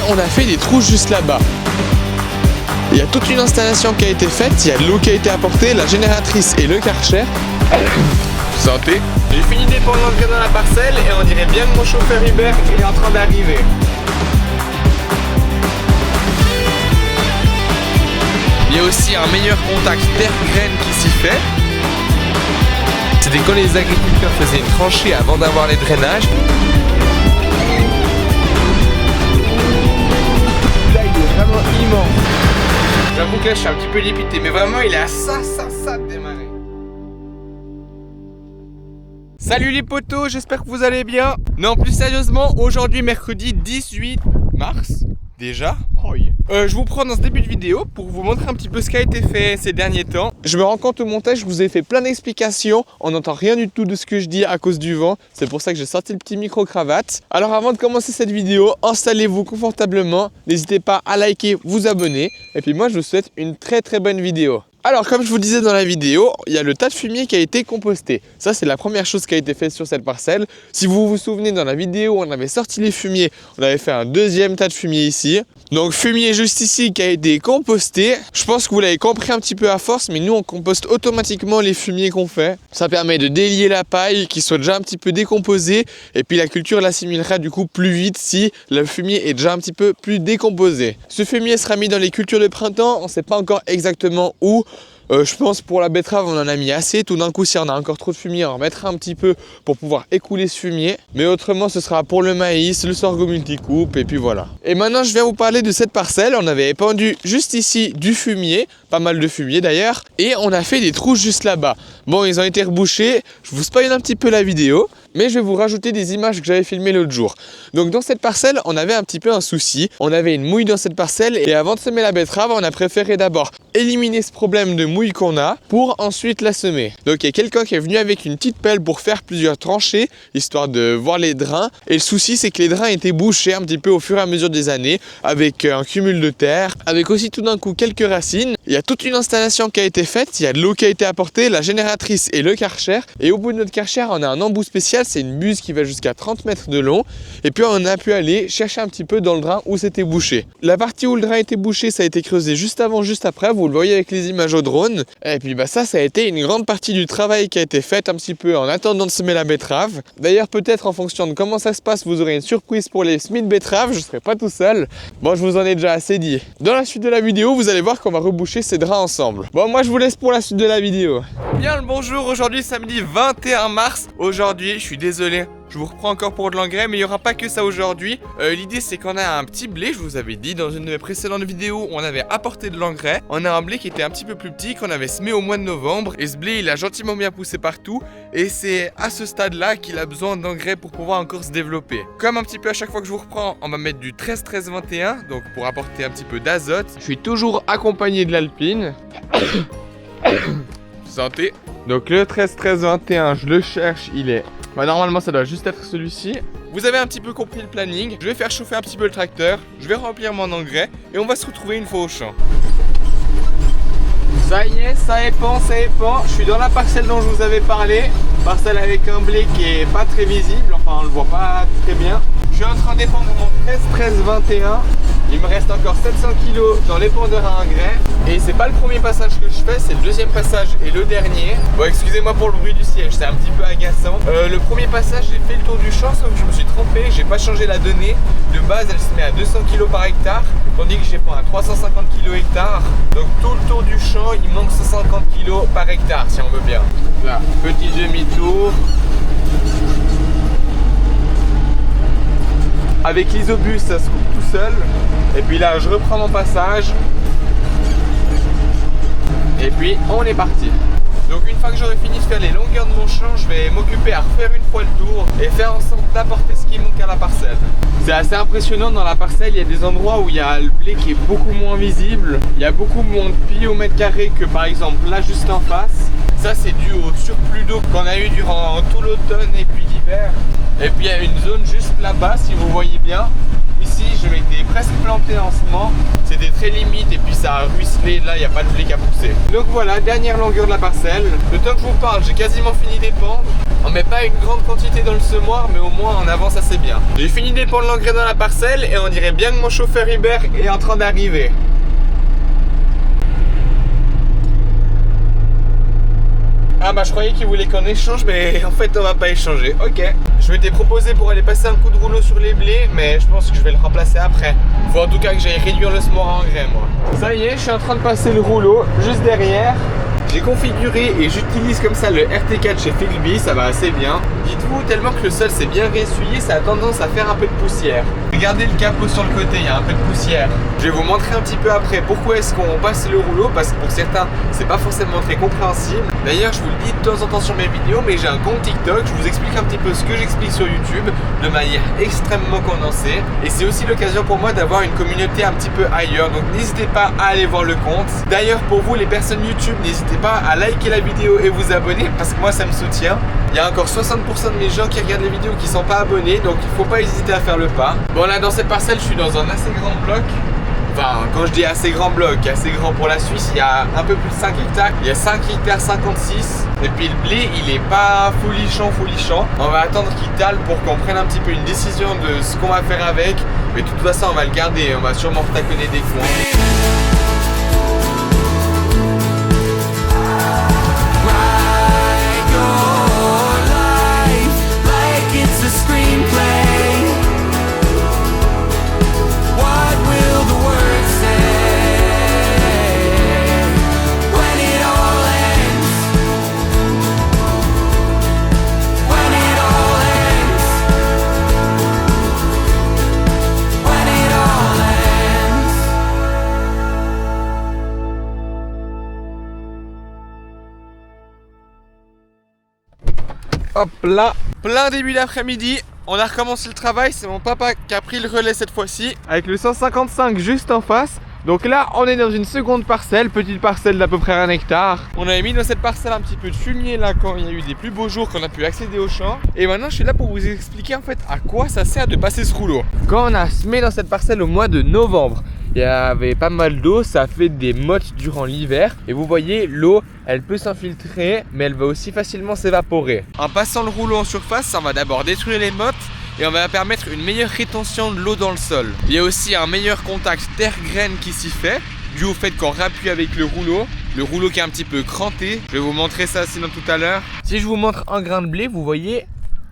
on a fait des trous juste là-bas. Il y a toute une installation qui a été faite, il y a de l'eau qui a été apportée, la génératrice et le Karcher. Santé. J'ai fini d'épandre l'engrais dans la parcelle et on dirait bien que mon chauffeur Uber est en train d'arriver. Il y a aussi un meilleur contact terre-graine qui s'y fait. C'était quand les agriculteurs faisaient une tranchée avant d'avoir les drainages. Là, il est vraiment immense. J'avoue que là, je suis un petit peu dépité, mais vraiment, il est à ça de démarrer. Salut les potos, j'espère que vous allez bien. Non, plus sérieusement, aujourd'hui, mercredi 18 mars, déjà. Je vous prends dans ce début de vidéo pour vous montrer un petit peu ce qui a été fait ces derniers temps. Je me rends compte au montage, je vous ai fait plein d'explications. On n'entend rien du tout de ce que je dis à cause du vent. C'est pour ça que j'ai sorti le petit micro-cravate. Alors avant de commencer cette vidéo, installez-vous confortablement. N'hésitez pas à liker, vous abonner. Et puis moi, je vous souhaite une très bonne vidéo. Alors comme je vous disais dans la vidéo, il y a le tas de fumier qui a été composté. Ça c'est la première chose qui a été faite sur cette parcelle. Si vous vous souvenez, dans la vidéo où on avait sorti les fumiers, on avait fait un deuxième tas de fumier ici. Donc fumier juste ici qui a été composté. Je pense que vous l'avez compris un petit peu à force, mais nous on composte automatiquement les fumiers qu'on fait. Ça permet de délier la paille qui soit déjà un petit peu décomposée. Et puis la culture l'assimilera du coup plus vite si le fumier est déjà un petit peu plus décomposé. Ce fumier sera mis dans les cultures de printemps, on ne sait pas encore exactement où. Je pense pour la betterave on en a mis assez. Tout d'un coup si on a encore trop de fumier on en mettra un petit peu pour pouvoir écouler ce fumier. Mais autrement ce sera pour le maïs, le sorgho multicoupe et puis voilà. Et maintenant je viens vous parler de cette parcelle. On avait épandu juste ici du fumier, pas mal de fumier d'ailleurs. Et on a fait des trous juste là-bas. Bon ils ont été rebouchés, je vous spoil un petit peu la vidéo. Mais je vais vous rajouter des images que j'avais filmées l'autre jour. Donc dans cette parcelle, on avait un petit peu un souci. On avait une mouille dans cette parcelle et avant de semer la betterave, on a préféré d'abord éliminer ce problème de mouille qu'on a pour ensuite la semer. Donc il y a quelqu'un qui est venu avec une petite pelle pour faire plusieurs tranchées, histoire de voir les drains. Et le souci, c'est que les drains étaient bouchés un petit peu au fur et à mesure des années, avec un cumul de terre, avec aussi tout d'un coup quelques racines. Il y a toute une installation qui a été faite, il y a de l'eau qui a été apportée, la génératrice et le Karcher. Et au bout de notre Karcher, on a un embout spécial. C'est une buse qui va jusqu'à 30 mètres de long. Et puis on a pu aller chercher un petit peu dans le drain où c'était bouché. La partie où le drain était bouché, ça a été creusé juste avant, juste après. Vous le voyez avec les images au drone. Et puis ça a été une grande partie du travail qui a été fait un petit peu en attendant de semer la betterave. D'ailleurs peut-être en fonction de comment ça se passe, vous aurez une surprise pour les semis de betterave. Je ne serai pas tout seul. Bon, je vous en ai déjà assez dit. Dans la suite de la vidéo, vous allez voir qu'on va reboucher ces drains ensemble. Bon, moi je vous laisse pour la suite de la vidéo. Bien le bonjour, aujourd'hui samedi 21 mars. Aujourd'hui, je suis désolé, je vous reprends encore pour de l'engrais, mais il n'y aura pas que ça aujourd'hui. L'idée c'est qu'on a un petit blé, je vous avais dit dans une de mes précédentes vidéos où on avait apporté de l'engrais. On a un blé qui était un petit peu plus petit, qu'on avait semé au mois de novembre. Et ce blé il a gentiment bien poussé partout. Et c'est à ce stade là qu'il a besoin d'engrais pour pouvoir encore se développer. Comme un petit peu à chaque fois que je vous reprends, on va mettre du 13-13-21, donc pour apporter un petit peu d'azote. Je suis toujours accompagné de l'Alpine. Santé. Donc le 13-13-21, je le cherche, il est... normalement ça doit juste être celui-ci. Vous avez un petit peu compris le planning. Je vais faire chauffer un petit peu le tracteur, je vais remplir mon engrais et on va se retrouver une fois au champ. Ça y est, ça épand. Je suis dans la parcelle dont je vous avais parlé. Parcelle avec un blé qui est pas très visible, enfin on le voit pas très bien. Je suis en train d'épandre mon 13-13-21. Il me reste encore 700 kg dans l'épandeur à engrais. Et c'est pas le premier passage que je fais, c'est le deuxième passage et le dernier. Bon, excusez-moi pour le bruit du siège, c'est un petit peu agaçant. Le premier passage, j'ai fait le tour du champ, sauf que je me suis trompé, j'ai pas changé la donnée. De base, elle se met à 200 kg par hectare, tandis que j'ai pas à 350 kg hectare. Donc tout le tour du champ, il manque 150 kg par hectare, si on veut bien. Là, petit demi-tour. Avec l'isobus, ça se coupe tout seul. Et puis là, je reprends mon passage. Et puis, on est parti. Donc une fois que j'aurai fini de faire les longueurs de mon champ, je vais m'occuper à refaire une fois le tour et faire en sorte d'apporter ce qui manque à la parcelle. C'est assez impressionnant dans la parcelle, il y a des endroits où il y a le blé qui est beaucoup moins visible. Il y a beaucoup moins de plis au mètre carré que par exemple là juste en face. Ça c'est dû au surplus d'eau qu'on a eu durant tout l'automne et puis l'hiver. Et puis il y a une zone juste là-bas si vous voyez bien. Ici je m'étais presque planté en cement, c'était très limite et puis ça a ruisselé, là il n'y a pas de blé qui a poussé. Donc voilà, dernière longueur de la parcelle. Le temps que je vous parle, j'ai quasiment fini d'épandre. On met pas une grande quantité dans le semoir, mais au moins on avance assez bien. J'ai fini d'épandre l'engrais dans la parcelle et on dirait bien que mon chauffeur Hubert est en train d'arriver. Ah bah je croyais qu'il voulait qu'on échange, mais en fait on va pas échanger. Ok. Je m'étais proposé pour aller passer un coup de rouleau sur les blés, mais je pense que je vais le remplacer après. Faut en tout cas que j'aille réduire le semoir à engrais moi. Ça y est, je suis en train de passer le rouleau juste derrière. J'ai configuré et j'utilise comme ça le RT4 chez Philby, ça va assez bien. Dites-vous, tellement que le sol s'est bien réessuyé, ça a tendance à faire un peu de poussière. Regardez le capot sur le côté, il y a un peu de poussière. Je vais vous montrer un petit peu après pourquoi est-ce qu'on passe le rouleau, parce que pour certains, c'est pas forcément très compréhensible. D'ailleurs, je vous le dis de temps en temps sur mes vidéos, mais j'ai un compte TikTok, je vous explique un petit peu ce que j'explique sur YouTube de manière extrêmement condensée. Et c'est aussi l'occasion pour moi d'avoir une communauté un petit peu ailleurs, donc n'hésitez pas à aller voir le compte. D'ailleurs, pour vous, les personnes YouTube, n'hésitez pas à liker la vidéo et vous abonner parce que moi ça me soutient. Il y a encore 60% de mes gens qui regardent les vidéos qui sont pas abonnés, donc il faut pas hésiter à faire le pas. Bon là dans cette parcelle je suis dans un assez grand bloc. Enfin quand je dis assez grand bloc, assez grand pour la Suisse, il y a un peu plus de 5 hectares. Il y a 5 hectares 56. Et puis le blé il est pas folichon. On va attendre qu'il tale pour qu'on prenne un petit peu une décision de ce qu'on va faire avec. Mais de toute façon on va le garder, on va sûrement retaconner des coins. Hop là, plein début d'après-midi, on a recommencé le travail, c'est mon papa qui a pris le relais cette fois-ci, avec le 155 juste en face. Donc là, on est dans une seconde parcelle, petite parcelle d'à peu près 1 hectare. On avait mis dans cette parcelle un petit peu de fumier là quand il y a eu des plus beaux jours qu'on a pu accéder au champ. Et maintenant, je suis là pour vous expliquer en fait à quoi ça sert de passer ce rouleau. Quand on a semé dans cette parcelle au mois de novembre, il y avait pas mal d'eau, ça a fait des mottes durant l'hiver. Et vous voyez, l'eau, elle peut s'infiltrer, mais elle va aussi facilement s'évaporer. En passant le rouleau en surface, ça va d'abord détruire les mottes et on va permettre une meilleure rétention de l'eau dans le sol. Il y a aussi un meilleur contact terre-graine qui s'y fait, dû au fait qu'on rappuie avec le rouleau qui est un petit peu cranté. Je vais vous montrer ça sinon tout à l'heure. Si je vous montre un grain de blé, vous voyez,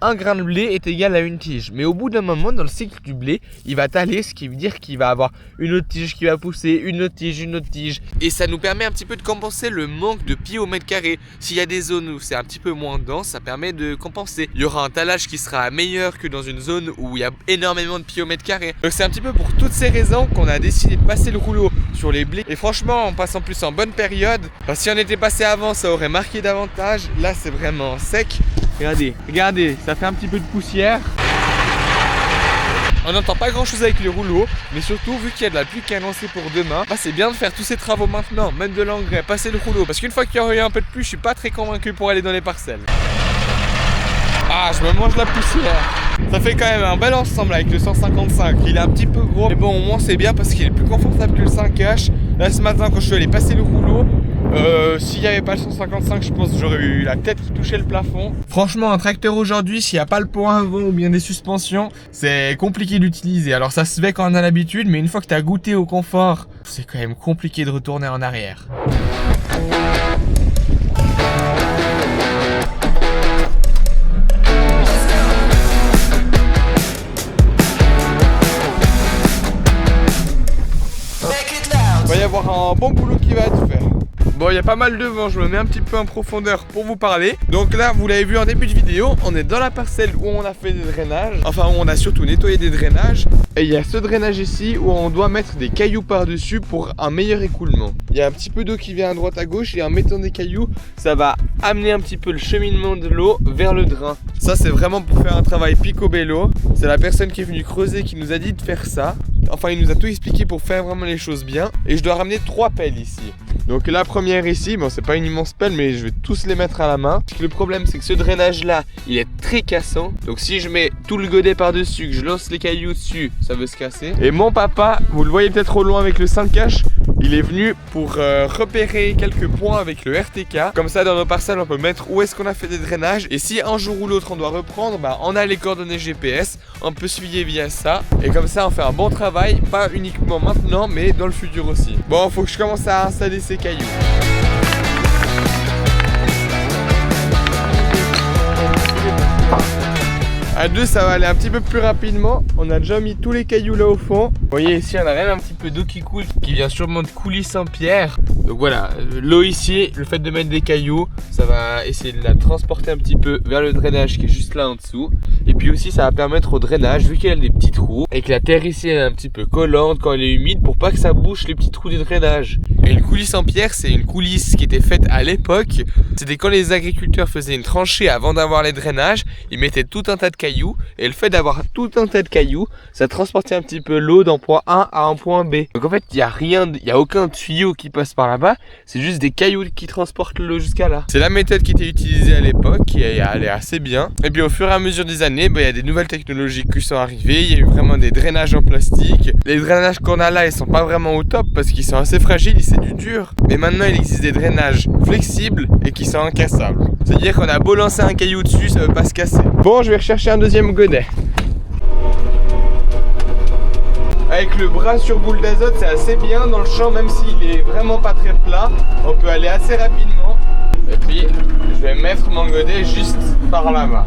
un grain de blé est égal à une tige. Mais au bout d'un moment, dans le cycle du blé, il va taler, ce qui veut dire qu'il va avoir une autre tige qui va pousser, une autre tige. Et ça nous permet un petit peu de compenser le manque de pieds au mètre carré. S'il y a des zones où c'est un petit peu moins dense, ça permet de compenser. Il y aura un talage qui sera meilleur que dans une zone où il y a énormément de pieds au mètre carré. Donc c'est un petit peu pour toutes ces raisons qu'on a décidé de passer le rouleau sur les blés. Et franchement, on passe en plus en bonne période. Parce que si on était passé avant, ça aurait marqué davantage. Là, c'est vraiment sec. Regardez, ça fait un petit peu de poussière. On n'entend pas grand chose avec les rouleaux, mais surtout vu qu'il y a de la pluie qui est annoncée pour demain, bah c'est bien de faire tous ces travaux maintenant, mettre de l'engrais, passer le rouleau, parce qu'une fois qu'il y aura eu un peu de pluie, je suis pas très convaincu pour aller dans les parcelles. Ah, je me mange la poussière. Ça fait quand même un bel ensemble avec le 155, il est un petit peu gros, mais bon au moins c'est bien parce qu'il est plus confortable que le 5H. Là ce matin quand je suis allé passer le rouleau, s'il n'y avait pas le 155, je pense que j'aurais eu la tête qui touchait le plafond. Franchement, un tracteur aujourd'hui, s'il n'y a pas le pont avant ou bien des suspensions, c'est compliqué d'utiliser. Alors ça se fait quand on a l'habitude, mais une fois que tu as goûté au confort, c'est quand même compliqué de retourner en arrière. Il va y avoir un bon boulot qui va être fait. Bon, il y a pas mal de vent, je me mets un petit peu en profondeur pour vous parler. Donc là, vous l'avez vu en début de vidéo, on est dans la parcelle où on a fait des drainages. Enfin, où on a surtout nettoyé des drainages. Et il y a ce drainage ici où on doit mettre des cailloux par-dessus pour un meilleur écoulement. Il y a un petit peu d'eau qui vient à droite à gauche et en mettant des cailloux, ça va amener un petit peu le cheminement de l'eau vers le drain. Ça, c'est vraiment pour faire un travail picobello. C'est la personne qui est venue creuser qui nous a dit de faire ça. Enfin, il nous a tout expliqué pour faire vraiment les choses bien. Et je dois ramener 3 pelles ici. Donc la première ici, bon c'est pas une immense pelle mais je vais tous les mettre à la main. Parce que le problème c'est que ce drainage là, il est très cassant. Donc si je mets tout le godet par dessus, que je lance les cailloux dessus, ça veut se casser. Et mon papa, vous le voyez peut-être au loin avec le 5H, il est venu pour repérer quelques points avec le RTK. Comme ça dans nos parcelles on peut mettre où est-ce qu'on a fait des drainages. Et si un jour ou l'autre on doit reprendre, bah, on a les coordonnées GPS, on peut se fier via ça. Et comme ça on fait un bon travail, pas uniquement maintenant mais dans le futur aussi. Bon, faut que je commence à installer ces cailloux. À deux ça va aller un petit peu plus rapidement. On a déjà mis tous les cailloux là au fond. Vous voyez ici on a même un petit peu d'eau qui coule, qui vient sûrement de Coulis-Saint-Pierre. Donc voilà, l'eau ici, le fait de mettre des cailloux, ça va essayer de la transporter un petit peu vers le drainage qui est juste là en dessous. Et puis aussi ça va permettre au drainage, vu qu'il y a des petits trous et que la terre ici est un petit peu collante quand elle est humide, pour pas que ça bouche les petits trous du drainage. Et une coulisse en pierre, c'est une coulisse qui était faite à l'époque. C'était quand les agriculteurs faisaient une tranchée avant d'avoir les drainages, ils mettaient tout un tas de cailloux. Et le fait d'avoir tout un tas de cailloux, ça transportait un petit peu l'eau d'un point A à un point B. Donc en fait, il n'y a aucun tuyau qui passe par là-bas. C'est juste des cailloux qui transportent l'eau jusqu'à là. C'est la méthode qui était utilisée à l'époque, qui allait assez bien. Et puis au fur et à mesure des années, il y a des nouvelles technologies qui sont arrivées. Il y a eu vraiment des drainages en plastique. Les drainages qu'on a là, ils sont pas vraiment au top parce qu'ils sont assez fragiles, c'est du dur. Mais maintenant, il existe des drainages flexibles et qui sont incassables. C'est-à-dire qu'on a beau lancer un caillou dessus, ça ne veut pas se casser. Bon, je vais rechercher un deuxième godet. Avec le bras sur boule d'azote, c'est assez bien dans le champ, même s'il est vraiment pas très plat. On peut aller assez rapidement. Et puis, je vais mettre mon godet juste par là-bas.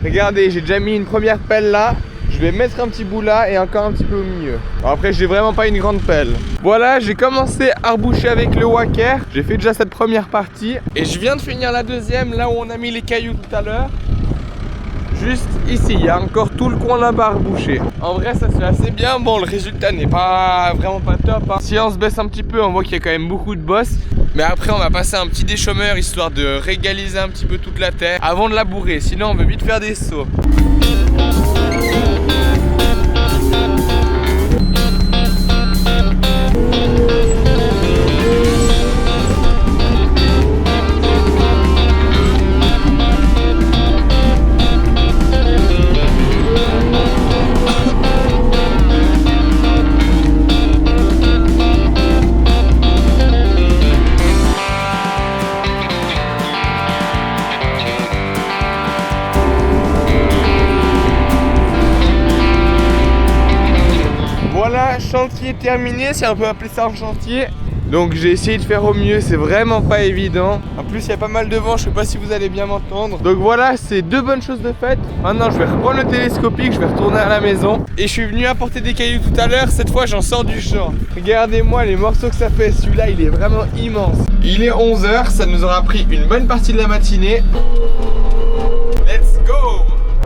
Regardez, j'ai déjà mis une première pelle là. Je vais mettre un petit bout là et encore un petit peu au milieu. Bon, après, j'ai vraiment pas une grande pelle. Voilà, j'ai commencé à reboucher avec le wacker. J'ai fait déjà cette première partie. Et je viens de finir la deuxième, là où on a mis les cailloux tout à l'heure. Juste ici, il y a encore tout le coin là-bas à reboucher. En vrai, ça se fait assez bien. Bon, le résultat n'est pas vraiment pas top, hein. Si on se baisse un petit peu, on voit qu'il y a quand même beaucoup de bosses. Mais après, on va passer un petit déchômeur histoire de régaliser un petit peu toute la terre avant de labourer. Sinon, on veut vite faire des sauts. Voilà, chantier terminé, si on peut appeler ça un chantier. Donc j'ai essayé de faire au mieux, c'est vraiment pas évident. En plus il y a pas mal de vent, je sais pas si vous allez bien m'entendre. Donc voilà, c'est deux bonnes choses de faites. Maintenant je vais reprendre le télescopique, je vais retourner à la maison. Et je suis venu apporter des cailloux tout à l'heure, cette fois j'en sors du champ. Regardez-moi les morceaux que ça fait, celui-là il est vraiment immense. Il est 11 h, ça nous aura pris une bonne partie de la matinée. Let's go!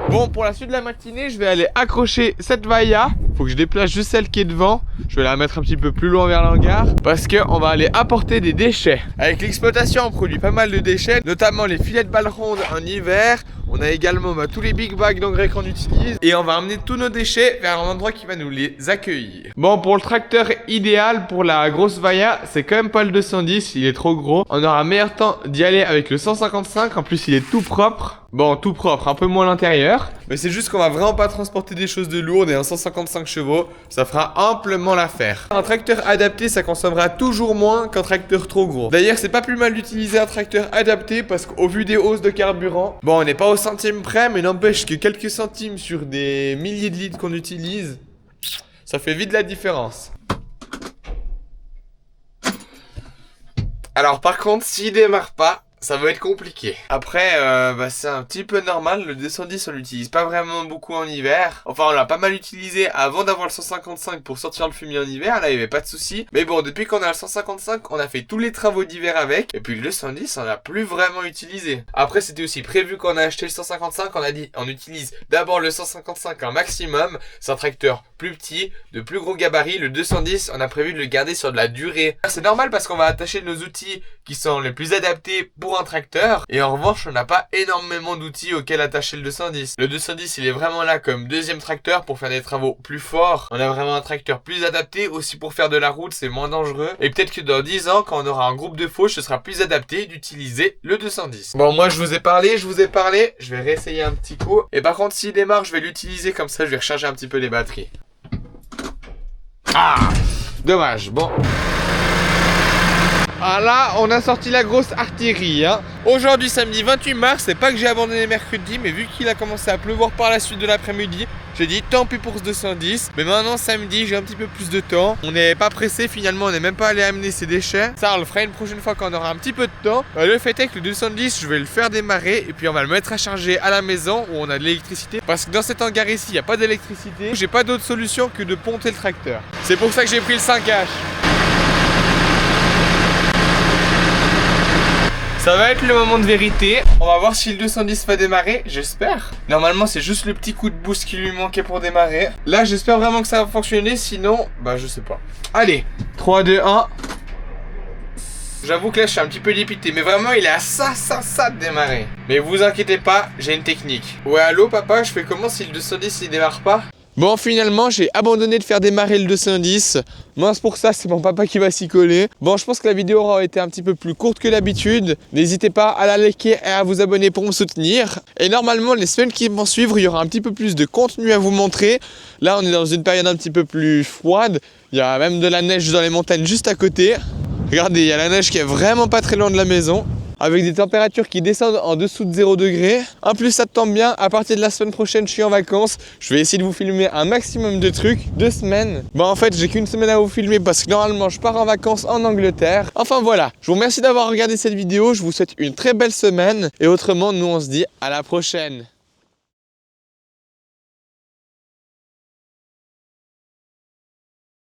Bon, pour la suite de la matinée, je vais aller accrocher cette vailla. Faut que je déplace juste celle qui est devant. Je vais la mettre un petit peu plus loin vers l'hangar parce qu'on va aller apporter des déchets. Avec l'exploitation, on produit pas mal de déchets, notamment les filets de balles rondes en hiver. On a également tous les big bags d'engrais qu'on utilise. Et on va emmener tous nos déchets vers un endroit qui va nous les accueillir. Bon, pour le tracteur idéal pour la grosse vailla, c'est quand même pas le 210, il est trop gros. On aura meilleur temps d'y aller avec le 155. En plus, il est tout propre. Bon, tout propre, un peu moins à l'intérieur. Mais c'est juste qu'on va vraiment pas transporter des choses de lourdes. Et un 155 chevaux, ça fera amplement l'affaire. Un tracteur adapté, ça consommera toujours moins qu'un tracteur trop gros. D'ailleurs, c'est pas plus mal d'utiliser un tracteur adapté parce qu'au vu des hausses de carburant, bon, on n'est pas au centime près, mais n'empêche que quelques centimes sur des milliers de litres qu'on utilise, ça fait vite la différence. Alors par contre, s'il démarre pas, ça va être compliqué. Après, c'est un petit peu normal. Le 210, on l'utilise pas vraiment beaucoup en hiver. Enfin, on l'a pas mal utilisé avant d'avoir le 155 pour sortir le fumier en hiver. Là, il y avait pas de souci. Mais bon, depuis qu'on a le 155, on a fait tous les travaux d'hiver avec. Et puis le 210, on l'a plus vraiment utilisé. Après, c'était aussi prévu quand on a acheté le 155. On a dit, on utilise d'abord le 155 en maximum. C'est un tracteur plus petit, de plus gros gabarit. Le 210, on a prévu de le garder sur de la durée. C'est normal parce qu'on va attacher nos outils qui sont les plus adaptés pour pour un tracteur. Et en revanche, on n'a pas énormément d'outils auxquels attacher le 210. Le 210, il est vraiment là comme deuxième tracteur pour faire des travaux plus forts. On a vraiment un tracteur plus adapté aussi pour faire de la route, c'est moins dangereux. Et peut-être que dans 10 ans, quand on aura un groupe de fauche, ce sera plus adapté d'utiliser le 210. Bon, moi je vous ai parlé, je vais réessayer un petit coup. Et par contre, s'il démarre, je vais l'utiliser comme ça, je vais recharger un petit peu les batteries. Ah, dommage, bon. Ah là, on a sorti la grosse artillerie, hein. Aujourd'hui, samedi 28 mars, c'est pas que j'ai abandonné mercredi, mais vu qu'il a commencé à pleuvoir par la suite de l'après-midi, j'ai dit tant pis pour ce 210. Mais maintenant, samedi, j'ai un petit peu plus de temps. On n'est pas pressé finalement, on n'est même pas allé amener ses déchets. Ça, on le fera une prochaine fois quand on aura un petit peu de temps. Le fait est que le 210, je vais le faire démarrer et puis on va le mettre à charger à la maison où on a de l'électricité. Parce que dans cet hangar ici, il n'y a pas d'électricité. J'ai pas d'autre solution que de ponter le tracteur. C'est pour ça que j'ai pris le 5H. Ça va être le moment de vérité. On va voir si le 210 va démarrer, j'espère. Normalement, c'est juste le petit coup de boost qui lui manquait pour démarrer. Là, j'espère vraiment que ça va fonctionner, sinon, bah je sais pas. Allez, 3, 2, 1. J'avoue que là, je suis un petit peu dépité, mais vraiment, il est à ça de démarrer. Mais vous inquiétez pas, j'ai une technique. Ouais, allô papa, je fais comment si le 210 il démarre pas ? Bon, finalement, j'ai abandonné de faire démarrer le 210. Mince pour ça, c'est mon papa qui va s'y coller. Bon, je pense que la vidéo aura été un petit peu plus courte que d'habitude. N'hésitez pas à la liker et à vous abonner pour me soutenir. Et normalement, les semaines qui vont suivre, il y aura un petit peu plus de contenu à vous montrer. Là, on est dans une période un petit peu plus froide. Il y a même de la neige dans les montagnes juste à côté. Regardez, il y a la neige qui est vraiment pas très loin de la maison. Avec des températures qui descendent en dessous de 0 degré. En plus, ça tombe bien, à partir de la semaine prochaine, je suis en vacances. Je vais essayer de vous filmer un maximum de trucs, 2 semaines. Bon, en fait, j'ai qu'une semaine à vous filmer parce que normalement, je pars en vacances en Angleterre. Enfin, voilà. Je vous remercie d'avoir regardé cette vidéo. Je vous souhaite une très belle semaine. Et autrement, nous, on se dit à la prochaine.